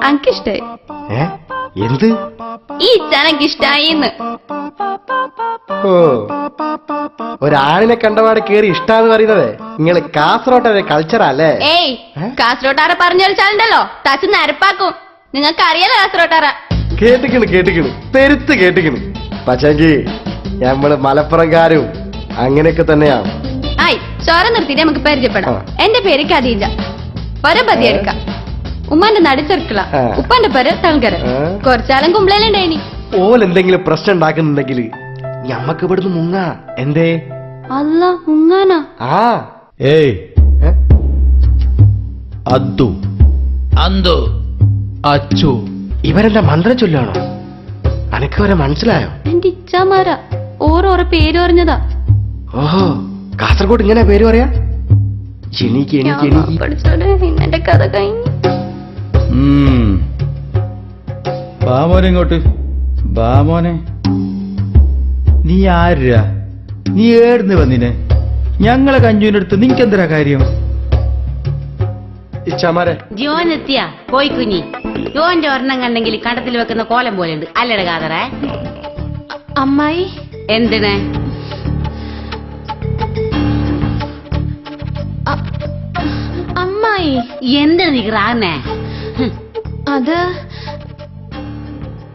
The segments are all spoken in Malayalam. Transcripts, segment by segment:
അനക്കിഷ്ടായി. എന്ത്? ഈ ചനക്കിഷ്ടായിന്ന്. ഓ, ഒരാളിനെ കണ്ടപാടെ കേറി ഇഷ്ടാന്ന് പറയുന്നത് നിങ്ങള് കാസർഗോട്ടെ കൾച്ചറല്ലേ? ഏയ്, കാസർഗോട്ടാറ പറഞ്ഞൊരിച്ചാലുണ്ടല്ലോ തച്ച് നരപ്പാക്കും. നിങ്ങൾക്ക് അറിയാലോ കാസർഗോട്ടാറ. കേട്ടിക്കണ് പെരുത്ത് കേട്ടിക്കണ്. പക്ഷെങ്കി നമ്മള് മലപ്പുറംകാരും അങ്ങനെയൊക്കെ തന്നെയാണ്. ആയി, ചോര നിർത്തിയിട്ട് നമുക്ക് പരിചയപ്പെടാം. എന്റെ പേര് ഖദീജ. പരപതി എടുക്കാം. ഉമ്മാന്റെ നടുച്ചെറുക്കള. ഉപ്പാന്റെ പേര് തൾകര. കുറച്ചാലും കുമ്പളയിലുണ്ടായിനി. ഓലെന്തെങ്കിലും പ്രശ്നം ഉണ്ടാക്കുന്നുണ്ടെങ്കിൽ ഞമ്മക്ക് ഇവിടുന്ന് മുങ്ങ. എന്തേ? അല്ല, മുങ്ങാനാ? ആ, ഏയ് അദ്ദു അന്തു അച്ചു ഇവരെന്താ മന്ത്രം ചൊല്ലാണോ? അനക്ക് വരെ മനസ്സിലായോ? എന്റെ ഇച്ചാമാരാ ഓരോരോ പേര് പറഞ്ഞതാ. ഓഹോ, കാസർഗോഡ് ഇങ്ങനെ പേര് പറയാ? എനിക്ക് പഠിച്ചോടെ ഇന്നെന്റെ കഥ കഴിഞ്ഞു. ബാമോനെ ഇങ്ങോട്ട്. ബാമോനെ, നീ ആരാ? നീ ഏടുന്ന് വന്നിനെ? ഞങ്ങളെ കഞ്ചൂരിനടുത്ത് നിനക്കെന്തരാ കാര്യം? ഇച്ചാമാരെ, ജോൻ എത്തിയാ പോയി കുഞ്ഞി. ജോന്റെ ഒരെണ്ണം കണ്ടെങ്കിൽ കടത്തിൽ വെക്കുന്ന കോലം പോലെ ഉണ്ട് അല്ലട കാതറേ. അമ്മായി എന്തിന്? അമ്മായി എന്തിനു നീ റാന്നേ? അത്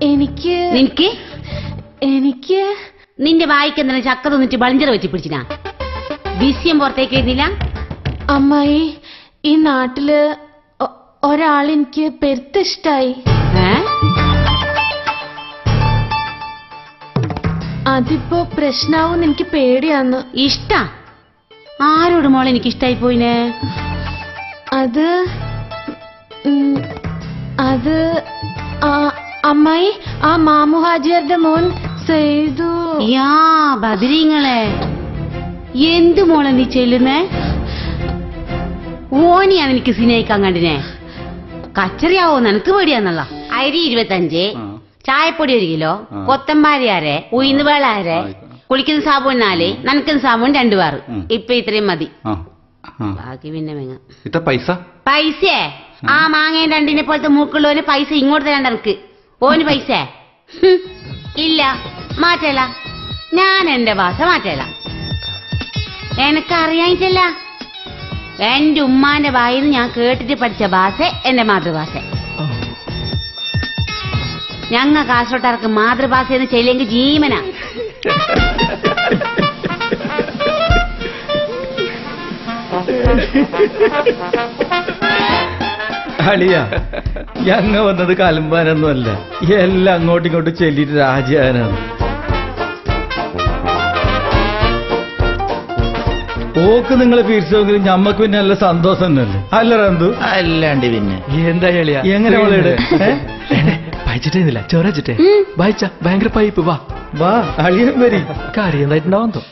എനിക്ക് നിന്റെ വായിക്കെന്തിനാ ചക്ക തിന്നിട്ട് ബളിഞ്ചറ വെച്ച് പിടിച്ചിനാ? വിസ്യം പുറത്തേക്ക് എഴുന്നില്ല? അമ്മായി, ഈ നാട്ടില് ഒരാളെനിക്ക് പെരുത്തിഷ്ടായി. അതിപ്പോ പ്രശ്നാവും എനിക്ക് പേടിയാന്ന്. ഇഷ്ട? ആരോട് മോളെ എനിക്ക് ഇഷ്ടായി പോയിനെ? അത് അമ്മായി, ആ മാമു ഹാജിയാരുടെ മോൻ ചെയ്തു. യാ ബദരീങ്ങളെ, എന്ത് മോളെ നീ ചെല്ലുന്നേ? ഓനിയാണ് എനിക്ക് സ്നേഹിക്കാൻ കണ്ടിനെ. കച്ചറിയാവോ നിനക്ക് പേടിയാന്നല്ല. അരി 25, ചായപ്പൊടി 1 കിലോ, കൊത്തമ്പാരി അരെ, ഉയിന്ന് വേള അരെ, കുളിക്കുന്ന സാബൂൻ 4, നനക്കുന്ന സാബൂൻ 2 വാറ്. ഇപ്പൊ ഇത്രയും മതി. ബാക്കി പിന്നെ വേങ്ങ. പൈസേ? ആ മാങ്ങ 2 പോലത്തെ മൂക്കുള്ളവന് പൈസ ഇങ്ങോട്ട് തരണ്ട എനിക്ക്. ഓന് പൈസ ഇല്ല, മാറ്റല. ഞാൻ എന്റെ ഭാഷ മാറ്റല. എനക്കറിയായിട്ടല്ല, എന്റെ ഉമ്മാന്റെ വായിന്ന് ഞാൻ കേട്ടിട്ട് പഠിച്ച ഭാഷ എന്റെ മാതൃഭാഷ. ഞങ്ങ കാസർഗോട്ടാർക്ക് മാതൃഭാഷ എന്ന് ചെയ്യില്ലെങ്കിൽ ജീവന. അളിയ, ഞങ്ങ വന്നത് കലമ്പാനൊന്നുമല്ല, എല്ലാം അങ്ങോട്ടും ഇങ്ങോട്ടും ചെല്ലിട്ട് രാജാനാണ്. ഓക്ക് നിങ്ങളെ പിരിച്ചെങ്കിലും ഞമ്മക്ക് പിന്നെ നല്ല സന്തോഷം തന്നെയല്ലേ? അല്ല റന്തു? അല്ലാണ്ട് പിന്നെ എന്താ കളിയാ? എങ്ങനെ അവളെ വായിച്ചിട്ടേന്നില്ല, ചോറച്ചിട്ടേ വായിച്ച ഭയങ്കര പൈപ്പ്. വാ വാ അളിയൻ വരി. കാര്യം എന്തായിട്ടുണ്ടാവും.